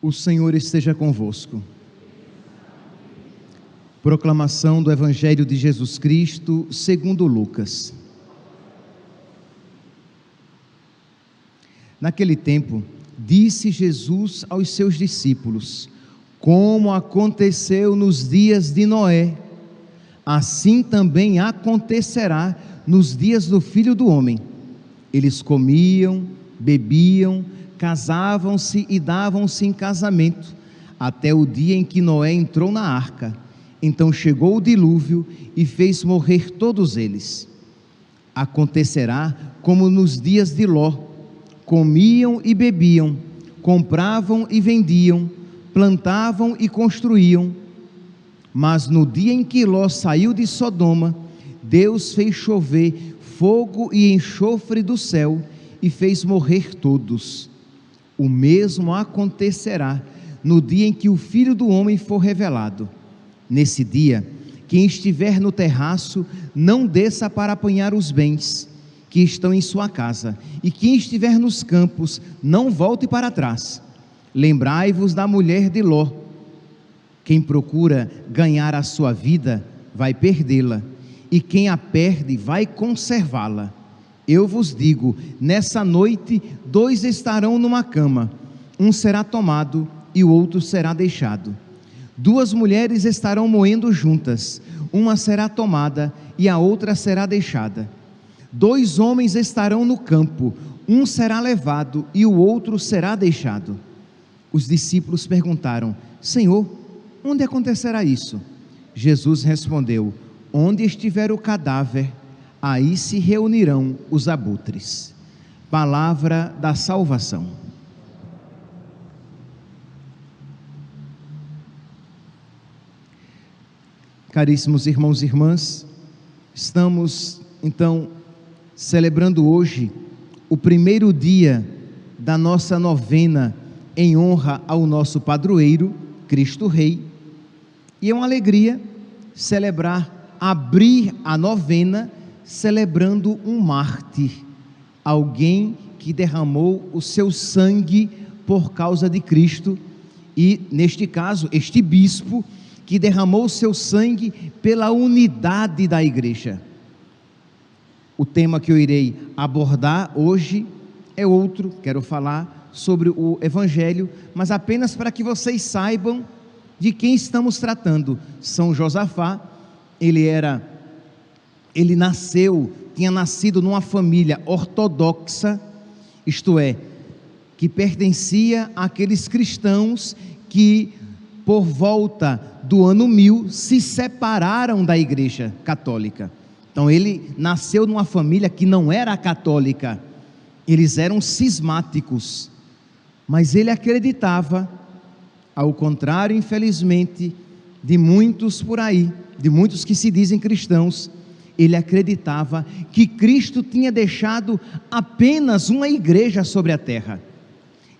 O Senhor esteja convosco. Proclamação do Evangelho de Jesus Cristo, segundo Lucas. Naquele tempo, disse Jesus aos seus discípulos: como aconteceu nos dias de Noé, assim também acontecerá nos dias do Filho do Homem. Eles comiam, bebiam, casavam-se e davam-se em casamento, até o dia em que Noé entrou na arca. Então chegou o dilúvio e fez morrer todos eles. Acontecerá como nos dias de Ló: comiam e bebiam, compravam e vendiam, plantavam e construíam. Mas no dia em que Ló saiu de Sodoma, Deus fez chover fogo e enxofre do céu e fez morrer todos. O mesmo acontecerá no dia em que o Filho do Homem for revelado. Nesse dia, quem estiver no terraço, não desça para apanhar os bens que estão em sua casa, e quem estiver nos campos, não volte para trás. Lembrai-vos da mulher de Ló. Quem procura ganhar a sua vida, vai perdê-la, e quem a perde, vai conservá-la. Eu vos digo, nessa noite, 2 estarão numa cama, um será tomado e o outro será deixado. 2 mulheres estarão moendo juntas, uma será tomada e a outra será deixada. 2 homens estarão no campo, um será levado e o outro será deixado. Os discípulos perguntaram: Senhor, onde acontecerá isso? Jesus respondeu: onde estiver o cadáver, aí se reunirão os abutres. Palavra da salvação. Caríssimos irmãos e irmãs, estamos então celebrando hoje o primeiro dia da nossa novena em honra ao nosso padroeiro, Cristo Rei, e é uma alegria celebrar, abrir a novena celebrando um mártir, alguém que derramou o seu sangue por causa de Cristo, e neste caso, este bispo que derramou o seu sangue pela unidade da igreja. O tema que eu irei abordar hoje é outro, quero falar sobre o Evangelho, mas apenas para que vocês saibam de quem estamos tratando. São Josafá, tinha nascido numa família ortodoxa, isto é, que pertencia àqueles cristãos que por volta do ano 1000 se separaram da igreja católica. Então ele nasceu numa família que não era católica, eles eram cismáticos, mas ele acreditava, ao contrário, infelizmente, de muitos por aí, de muitos que se dizem cristãos, ele acreditava que Cristo tinha deixado apenas uma igreja sobre a terra.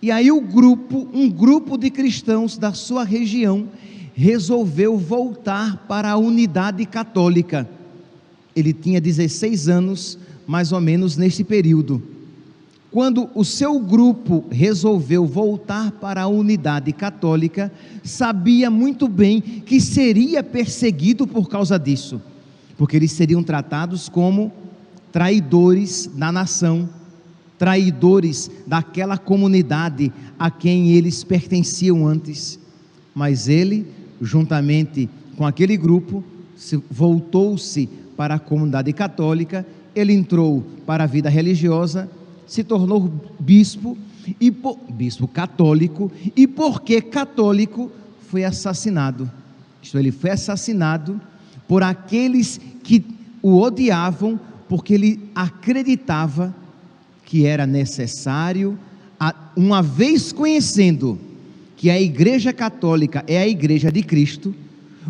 E aí um grupo de cristãos da sua região resolveu voltar para a unidade católica. Ele tinha 16 anos, mais ou menos nesse período. Quando o seu grupo resolveu voltar para a unidade católica, sabia muito bem que seria perseguido por causa disso, porque eles seriam tratados como traidores da nação, traidores daquela comunidade a quem eles pertenciam antes. Mas ele, juntamente com aquele grupo, voltou-se para a comunidade católica, ele entrou para a vida religiosa, se tornou bispo católico, e porque católico, foi assassinado. Ele foi assassinado por aqueles que o odiavam, porque ele acreditava que era necessário, uma vez conhecendo que a Igreja Católica é a Igreja de Cristo,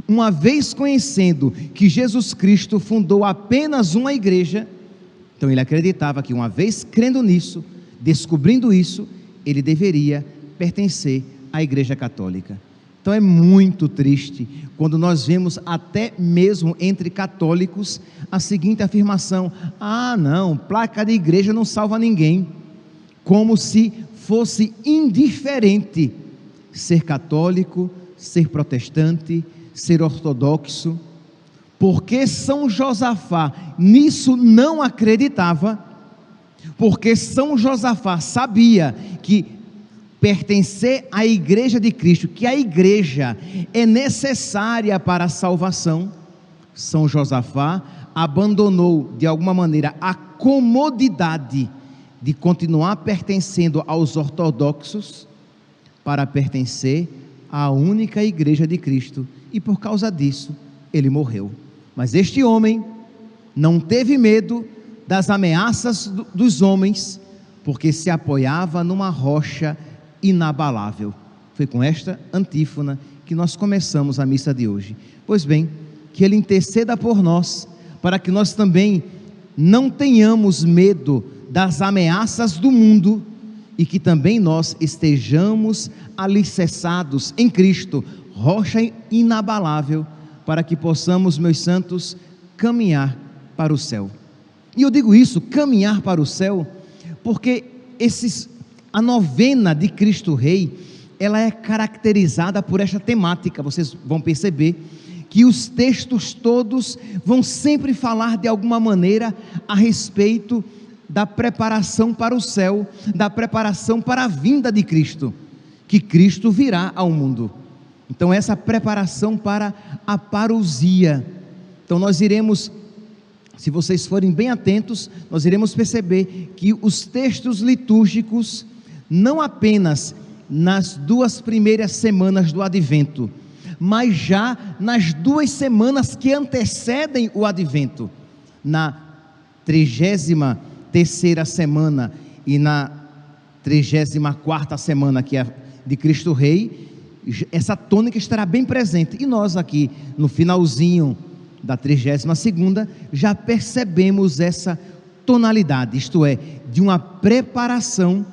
uma vez conhecendo que Jesus Cristo fundou apenas uma igreja, então ele acreditava que uma vez crendo nisso, descobrindo isso, ele deveria pertencer à Igreja Católica. Então é muito triste quando nós vemos até mesmo entre católicos a seguinte afirmação: ah não, placa de igreja não salva ninguém, como se fosse indiferente ser católico, ser protestante, ser ortodoxo, porque São Josafá nisso não acreditava, porque São Josafá sabia que pertencer à Igreja de Cristo, que a Igreja é necessária para a salvação, São Josafá abandonou de alguma maneira a comodidade de continuar pertencendo aos ortodoxos para pertencer à única Igreja de Cristo, e por causa disso ele morreu. Mas este homem não teve medo das ameaças dos homens, porque se apoiava numa rocha inabalável. Foi com esta antífona que nós começamos a missa de hoje. Pois bem, que Ele interceda por nós, para que nós também não tenhamos medo das ameaças do mundo, e que também nós estejamos alicerçados em Cristo, rocha inabalável, para que possamos, meus santos, caminhar para o céu. E eu digo isso, caminhar para o céu, porque a novena de Cristo Rei, ela é caracterizada por esta temática. Vocês vão perceber que os textos todos vão sempre falar de alguma maneira a respeito da preparação para o céu, da preparação para a vinda de Cristo, que Cristo virá ao mundo. Então essa preparação para a parousia. Então nós iremos, se vocês forem bem atentos, nós iremos perceber que os textos litúrgicos, não apenas nas 2 primeiras semanas do Advento, mas já nas 2 semanas que antecedem o Advento, na 33ª semana e na 34ª semana, que é de Cristo Rei, essa tônica estará bem presente, e nós aqui no finalzinho da 32ª já percebemos essa tonalidade, isto é, de uma preparação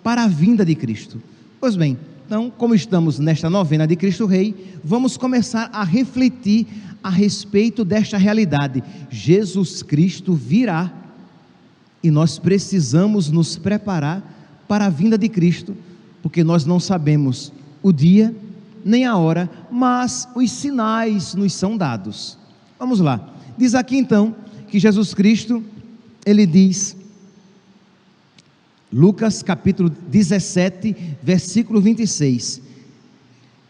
para a vinda de Cristo. Pois bem, então, como estamos nesta novena de Cristo Rei, vamos começar a refletir a respeito desta realidade. Jesus Cristo virá, e nós precisamos nos preparar para a vinda de Cristo, porque nós não sabemos o dia nem a hora, mas os sinais nos são dados. Vamos lá, diz aqui então que Jesus Cristo, ele diz, Lucas capítulo 17, versículo 26,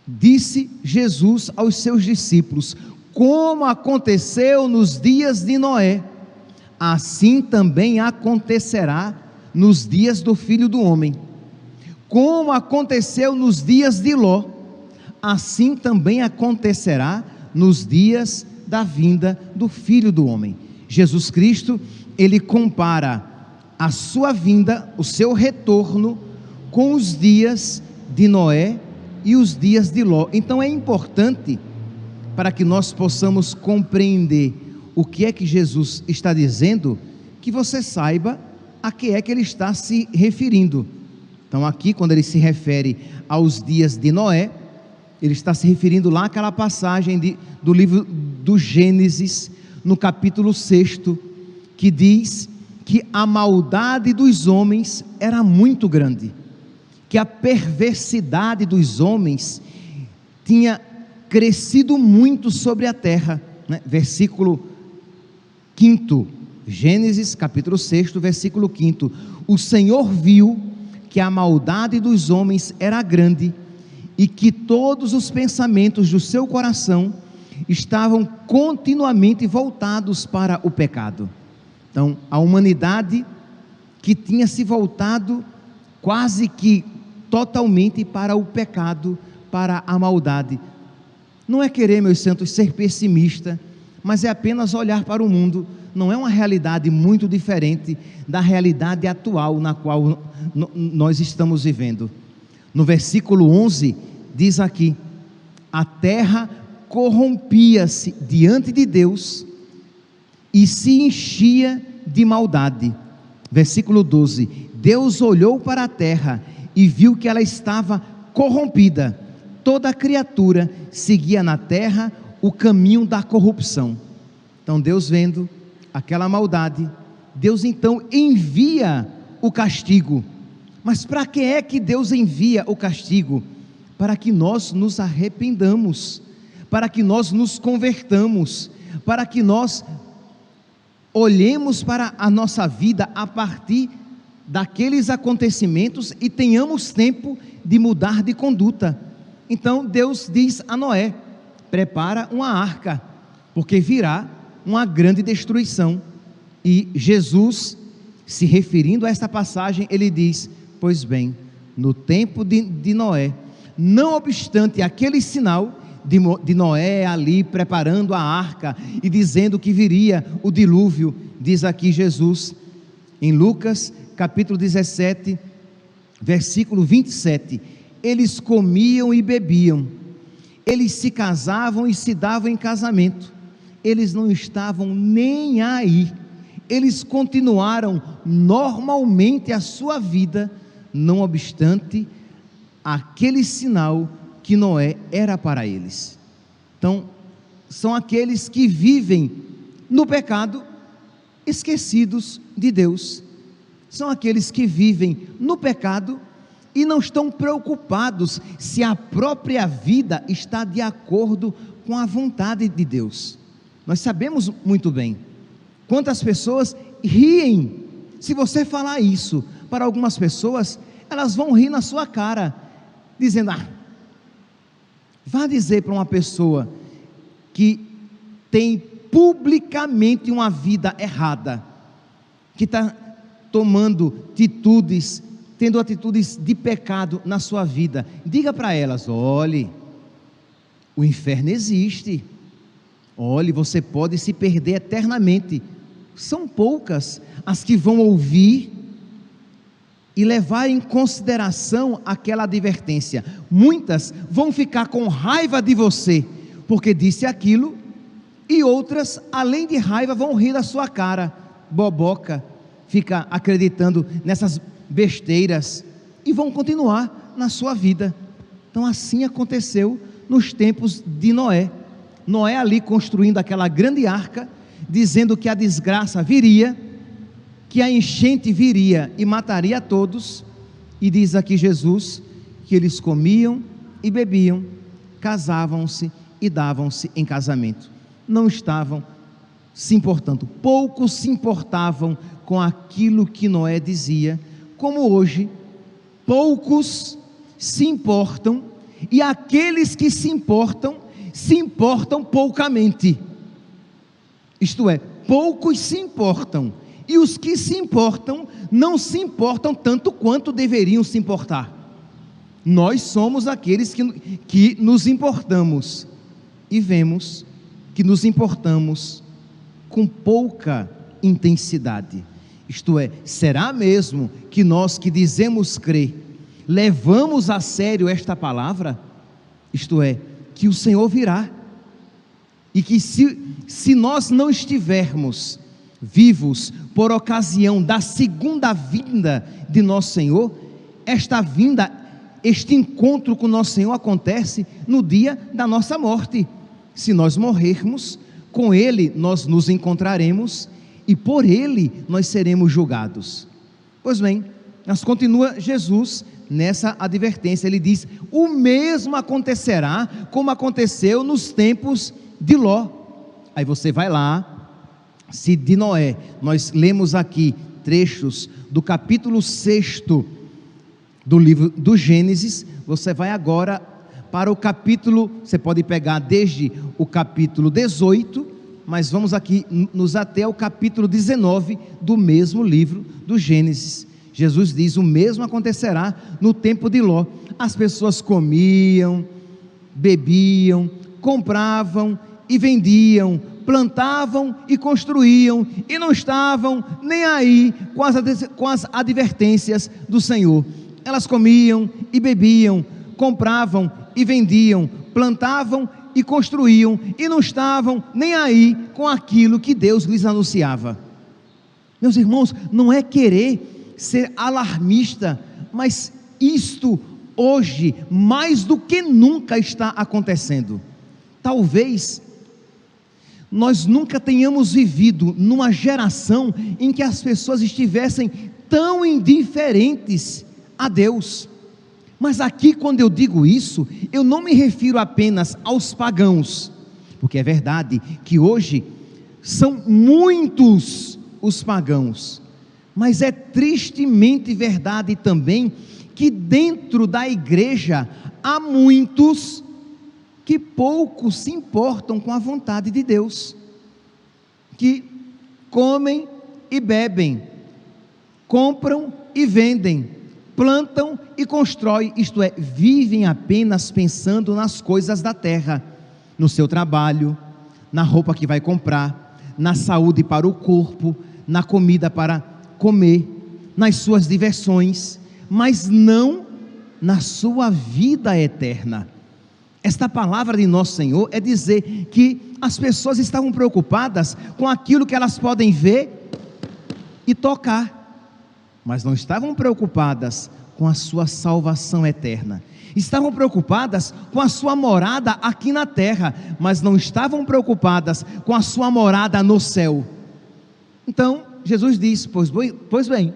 disse Jesus aos seus discípulos: como aconteceu nos dias de Noé, assim também acontecerá nos dias do Filho do Homem. Como aconteceu nos dias de Ló, assim também acontecerá nos dias da vinda do Filho do Homem. Jesus Cristo, ele compara a sua vinda, o seu retorno, com os dias de Noé e os dias de Ló. Então é importante, para que nós possamos compreender o que é que Jesus está dizendo, que você saiba a que é que ele está se referindo. Então aqui, quando ele se refere aos dias de Noé, ele está se referindo lá àquela passagem do livro do Gênesis, no capítulo 6, que diz que a maldade dos homens era muito grande, que a perversidade dos homens tinha crescido muito sobre a terra, né? Versículo 5, Gênesis capítulo 6, versículo 5, o Senhor viu que a maldade dos homens era grande, e que todos os pensamentos do seu coração estavam continuamente voltados para o pecado. Então, a humanidade que tinha se voltado quase que totalmente para o pecado, para a maldade. Não é querer, meus santos, ser pessimista, mas é apenas olhar para o mundo. Não é uma realidade muito diferente da realidade atual na qual nós estamos vivendo. No versículo 11, diz aqui: a terra corrompia-se diante de Deus e se enchia de maldade. Versículo 12, Deus olhou para a terra e viu que ela estava corrompida, toda a criatura seguia na terra o caminho da corrupção. Então Deus, vendo aquela maldade, Deus então envia o castigo. Mas para que é que Deus envia o castigo? para que nós nos arrependamos, para que nós nos convertamos, para que nós olhemos para a nossa vida a partir daqueles acontecimentos e tenhamos tempo de mudar de conduta. Então Deus diz a Noé: prepara uma arca, porque virá uma grande destruição. E Jesus, se referindo a esta passagem, ele diz: pois bem, no tempo de Noé, não obstante aquele sinal de Noé ali preparando a arca e dizendo que viria o dilúvio, diz aqui Jesus em Lucas capítulo 17 versículo 27, eles comiam e bebiam, eles se casavam e se davam em casamento, eles não estavam nem aí, eles continuaram normalmente a sua vida, não obstante aquele sinal que Noé era para eles. Então, são aqueles que vivem no pecado, esquecidos de Deus, são aqueles que vivem no pecado e não estão preocupados se a própria vida está de acordo com a vontade de Deus. Nós sabemos muito bem quantas pessoas riem. Se você falar isso para algumas pessoas, elas vão rir na sua cara, dizendo: vá dizer para uma pessoa que tem publicamente uma vida errada, que está tomando atitudes, tendo atitudes de pecado na sua vida, diga para elas: olhe, o inferno existe, olhe, você pode se perder eternamente. São poucas as que vão ouvir e levar em consideração aquela advertência. Muitas vão ficar com raiva de você, porque disse aquilo, e outras, além de raiva, vão rir da sua cara, boboca, fica acreditando nessas besteiras, e vão continuar na sua vida. Então assim aconteceu nos tempos de Noé. Noé ali construindo aquela grande arca, dizendo que a desgraça viria, que a enchente viria e mataria a todos, e diz aqui Jesus, que eles comiam e bebiam, casavam-se e davam-se em casamento, não estavam se importando, poucos se importavam com aquilo que Noé dizia, como hoje, poucos se importam, e aqueles que se importam poucamente, isto é, poucos se importam, e os que se importam, não se importam tanto quanto deveriam se importar. Nós somos aqueles que nos importamos, e vemos que nos importamos com pouca intensidade. Isto é, será mesmo que nós que dizemos crer, levamos a sério esta palavra? Isto é, que o Senhor virá, e que se nós não estivermos vivos por ocasião da segunda vinda de nosso Senhor, este encontro com nosso Senhor acontece no dia da nossa morte. Se nós morrermos, com Ele nós nos encontraremos, e por Ele nós seremos julgados. Pois bem, mas continua Jesus nessa advertência, ele diz: o mesmo acontecerá como aconteceu nos tempos de Ló. Aí você vai lá, se de Noé nós lemos aqui trechos do capítulo 6 do livro do Gênesis, você vai agora para o capítulo, você pode pegar desde o capítulo 18, mas vamos aqui nos até o capítulo 19 do mesmo livro do Gênesis. Jesus diz: o mesmo acontecerá no tempo de Ló. As pessoas comiam, bebiam, compravam e vendiam, plantavam e construíam, e não estavam nem aí com as advertências do Senhor. Elas comiam e bebiam, compravam e vendiam, plantavam e construíam, e não estavam nem aí com aquilo que Deus lhes anunciava. Meus irmãos, não é querer ser alarmista, mas isto hoje, mais do que nunca, está acontecendo. Talvez nós nunca tenhamos vivido numa geração em que as pessoas estivessem tão indiferentes a Deus. Mas aqui, quando eu digo isso, eu não me refiro apenas aos pagãos, porque é verdade que hoje são muitos os pagãos, mas é tristemente verdade também que dentro da igreja há muitos que pouco se importam com a vontade de Deus, que comem e bebem, compram e vendem, plantam e constroem, isto é, vivem apenas pensando nas coisas da terra, no seu trabalho, na roupa que vai comprar, na saúde para o corpo, na comida para comer, nas suas diversões, mas não na sua vida eterna. Esta palavra de nosso Senhor é dizer que as pessoas estavam preocupadas com aquilo que elas podem ver e tocar, mas não estavam preocupadas com a sua salvação eterna. Estavam preocupadas com a sua morada aqui na terra, mas não estavam preocupadas com a sua morada no céu. Então Jesus diz: pois bem,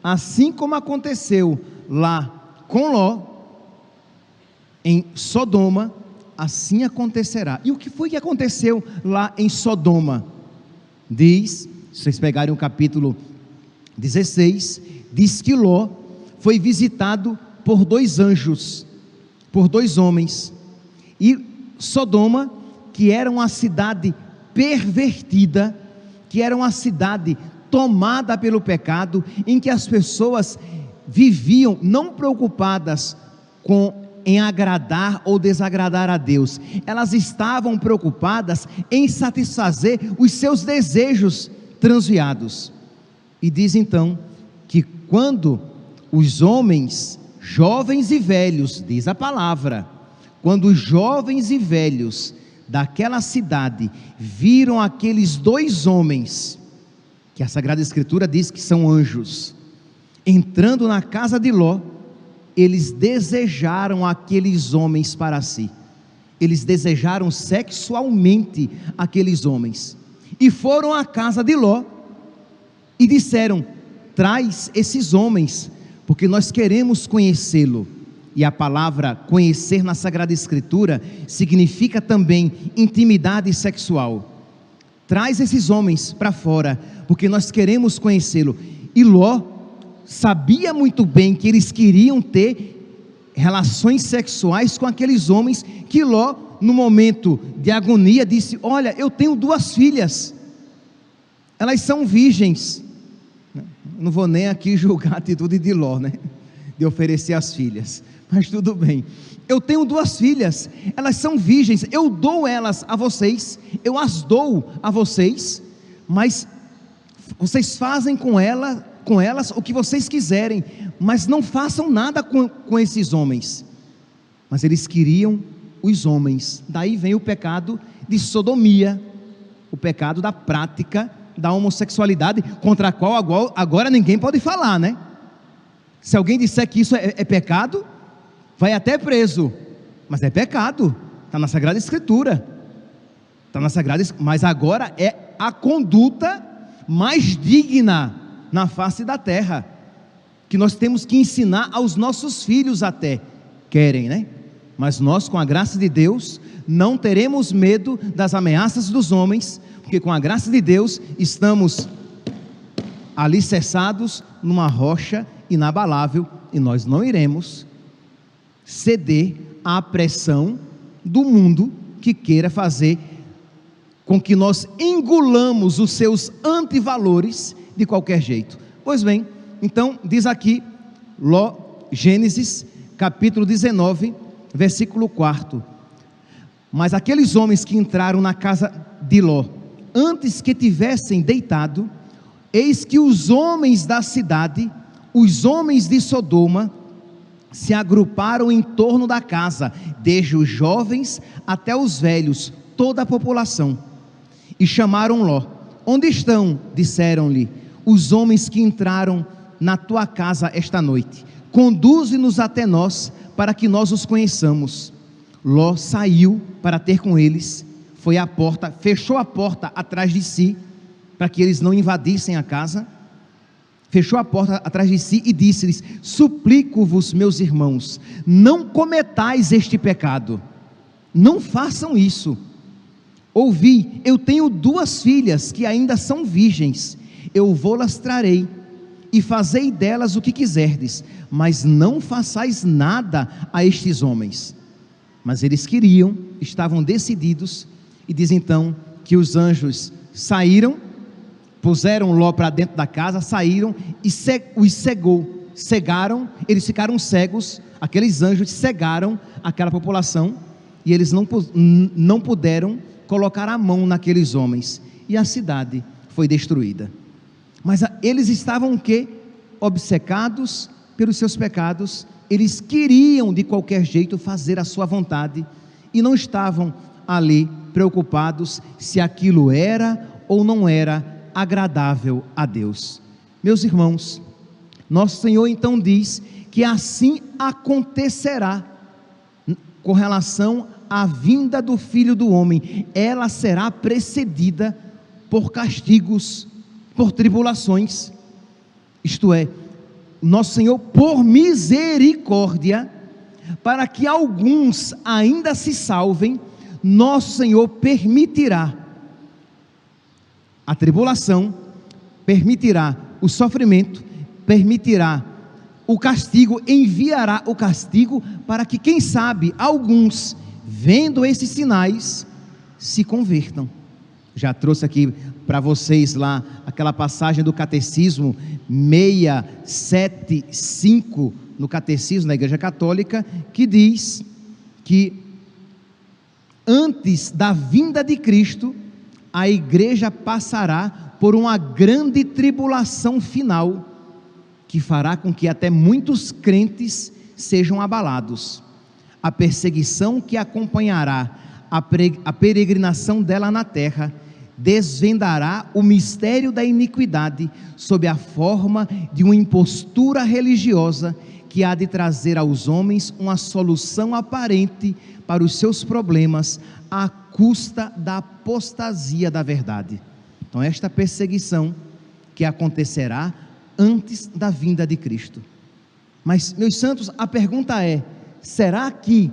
assim como aconteceu lá com Ló, em Sodoma, assim acontecerá. E o que foi que aconteceu lá em Sodoma? Diz, se vocês pegarem o capítulo 16, diz que Ló foi visitado por 2 anjos, por 2 homens, e Sodoma, que era uma cidade pervertida, que era uma cidade tomada pelo pecado, em que as pessoas viviam não preocupadas em agradar ou desagradar a Deus, elas estavam preocupadas em satisfazer os seus desejos transviados. E diz então que quando os homens, jovens e velhos, diz a palavra, quando os jovens e velhos daquela cidade viram aqueles 2 homens, que a Sagrada Escritura diz que são anjos, entrando na casa de Ló, eles desejaram aqueles homens para si, eles desejaram sexualmente aqueles homens, e foram à casa de Ló, e disseram: traz esses homens, porque nós queremos conhecê-lo. E a palavra conhecer na Sagrada Escritura significa também intimidade sexual. Traz esses homens para fora, porque nós queremos conhecê-lo. E Ló sabia muito bem que eles queriam ter relações sexuais com aqueles homens, que Ló, no momento de agonia, disse: olha, eu tenho 2 filhas, elas são virgens. Não vou nem aqui julgar a atitude de Ló, né? De oferecer as filhas, mas tudo bem. Eu tenho 2 filhas, elas são virgens, eu dou elas a vocês, eu as dou a vocês, mas vocês fazem com elas o que vocês quiserem, mas não façam nada com esses homens. Mas eles queriam os homens. Daí vem o pecado de sodomia, o pecado da prática da homossexualidade, contra a qual agora ninguém pode falar, né? Se alguém disser que isso é pecado, vai até preso, mas é pecado, está na Sagrada Escritura, mas agora é a conduta mais digna na face da terra, que nós temos que ensinar aos nossos filhos até, querem, né? Mas nós, com a graça de Deus, não teremos medo das ameaças dos homens, porque com a graça de Deus estamos alicerçados numa rocha inabalável, e nós não iremos ceder à pressão do mundo que queira fazer com que nós engolamos os seus antivalores de qualquer jeito. Pois bem, então diz aqui Gênesis capítulo 19, versículo 4: mas aqueles homens que entraram na casa de Ló, antes que tivessem deitado, eis que os homens da cidade, os homens de Sodoma, se agruparam em torno da casa, desde os jovens até os velhos, toda a população, e chamaram Ló. Onde estão? Disseram-lhe: os homens que entraram na tua casa esta noite. Conduze-nos até nós, para que nós os conheçamos. Ló saiu para ter com eles, foi à porta, fechou a porta atrás de si, para que eles não invadissem a casa, fechou a porta atrás de si e disse-lhes: suplico-vos, meus irmãos, não cometais este pecado, não façam isso. Ouvi, eu tenho 2 filhas que ainda são virgens, eu vou-las trarei, e fazei delas o que quiserdes, mas não façais nada a estes homens. Mas eles queriam, estavam decididos, e diz então que os anjos saíram, puseram Ló para dentro da casa, saíram e os cegaram, eles ficaram cegos, aqueles anjos cegaram aquela população, e eles não puderam colocar a mão naqueles homens, e a cidade foi destruída. Mas eles estavam o quê? Obcecados pelos seus pecados, eles queriam de qualquer jeito fazer a sua vontade, e não estavam ali preocupados se aquilo era ou não era agradável a Deus. Meus irmãos, nosso Senhor então diz que assim acontecerá com relação à vinda do Filho do Homem. Ela será precedida por castigos, por tribulações. Isto é, nosso Senhor, por misericórdia, para que alguns ainda se salvem, nosso Senhor permitirá a tribulação, permitirá o sofrimento, permitirá o castigo, enviará o castigo, para que, quem sabe, alguns, vendo esses sinais, se convertam. Já trouxe aqui para vocês lá aquela passagem do Catecismo 675, no Catecismo da Igreja Católica, que diz que antes da vinda de Cristo, a igreja passará por uma grande tribulação final, que fará com que até muitos crentes sejam abalados. A perseguição que acompanhará a peregrinação dela na terra desvendará o mistério da iniquidade sob a forma de uma impostura religiosa que há de trazer aos homens uma solução aparente para os seus problemas à custa da apostasia da verdade. Então, esta perseguição que acontecerá antes da vinda de Cristo. Mas, meus santos, a pergunta é: será que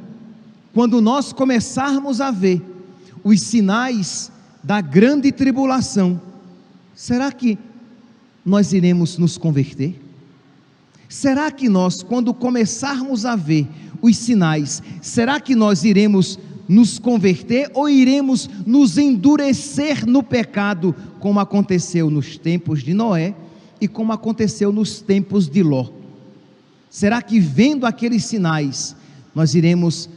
quando nós começarmos a ver os sinais da grande tribulação, será que nós iremos nos converter? Será que nós, quando começarmos a ver os sinais, será que nós iremos nos converter ou iremos nos endurecer no pecado, como aconteceu nos tempos de Noé e como aconteceu nos tempos de Ló? Será que, vendo aqueles sinais, nós iremos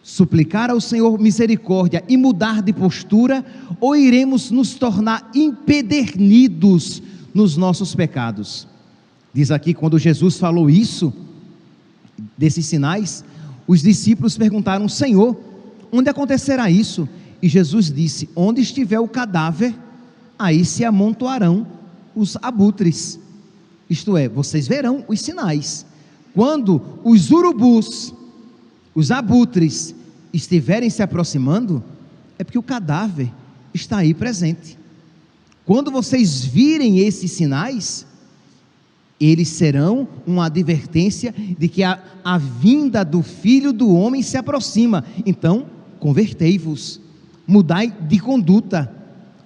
suplicar ao Senhor misericórdia e mudar de postura, ou iremos nos tornar empedernidos nos nossos pecados? Diz aqui, quando Jesus falou isso, desses sinais, os discípulos perguntaram: Senhor, onde acontecerá isso? E Jesus disse: onde estiver o cadáver, aí se amontoarão os abutres. Isto é, vocês verão os sinais. Quando os urubus, os abutres, estiverem se aproximando, é porque o cadáver está aí presente. Quando vocês virem esses sinais, eles serão uma advertência de que a vinda do Filho do Homem se aproxima. Então, convertei-vos, mudai de conduta.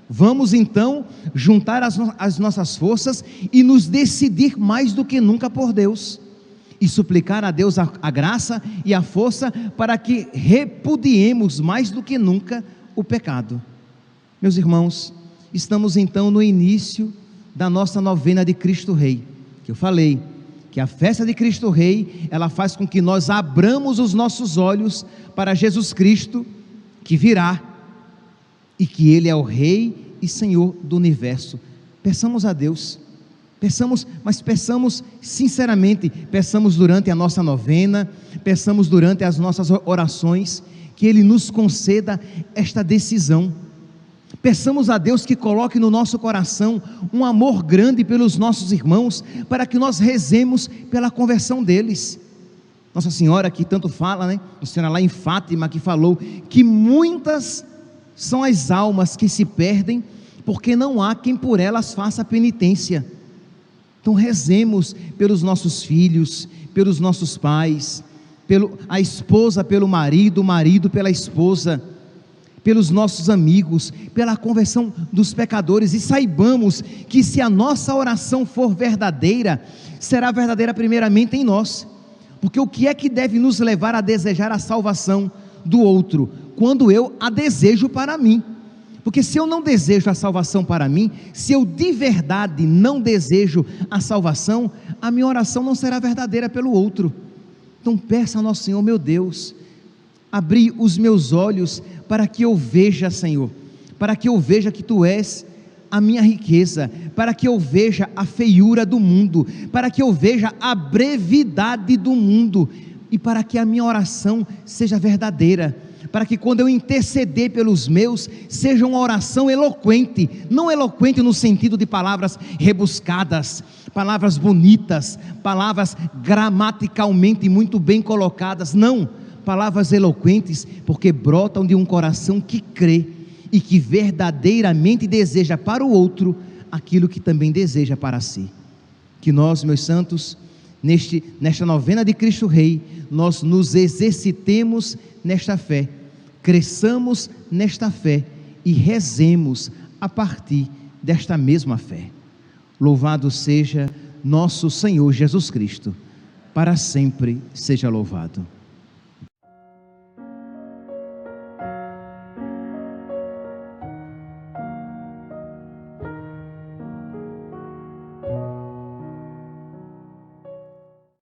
Vamos então juntar as nossas forças e nos decidir mais do que nunca por Deus, e suplicar a Deus a graça e a força para que repudiemos mais do que nunca o pecado. Meus irmãos, estamos então no início da nossa novena de Cristo Rei, que eu falei que a festa de Cristo Rei, ela faz com que nós abramos os nossos olhos para Jesus Cristo, que virá, e que Ele é o Rei e Senhor do universo. Peçamos a Deus, mas peçamos sinceramente, peçamos durante a nossa novena, peçamos durante as nossas orações, que Ele nos conceda esta decisão. Peçamos a Deus que coloque no nosso coração um amor grande pelos nossos irmãos, para que nós rezemos pela conversão deles. Nossa Senhora que tanto fala, né? Nossa Senhora lá em Fátima, que falou que muitas são as almas que se perdem, porque não há quem por elas faça penitência. Então rezemos pelos nossos filhos, pelos nossos pais, a esposa pelo marido, o marido pela esposa, pelos nossos amigos, pela conversão dos pecadores, e saibamos que se a nossa oração for verdadeira, será verdadeira primeiramente em nós, porque o que é que deve nos levar a desejar a salvação do outro? Quando eu a desejo para mim. Porque se eu não desejo a salvação para mim, se eu de verdade não desejo a salvação, a minha oração não será verdadeira pelo outro. Então peça ao nosso Senhor: meu Deus, abri os meus olhos para que eu veja, Senhor, para que eu veja que Tu és a minha riqueza, para que eu veja a feiura do mundo, para que eu veja a brevidade do mundo, e para que a minha oração seja verdadeira, para que quando eu interceder pelos meus, seja uma oração eloquente, não eloquente no sentido de palavras rebuscadas, palavras bonitas, palavras gramaticalmente muito bem colocadas, não, palavras eloquentes, porque brotam de um coração que crê, e que verdadeiramente deseja para o outro aquilo que também deseja para si. Que nós, meus santos, nesta novena de Cristo Rei, nós nos exercitemos nesta fé, cresçamos nesta fé e rezemos a partir desta mesma fé. Louvado seja nosso Senhor Jesus Cristo, para sempre seja louvado.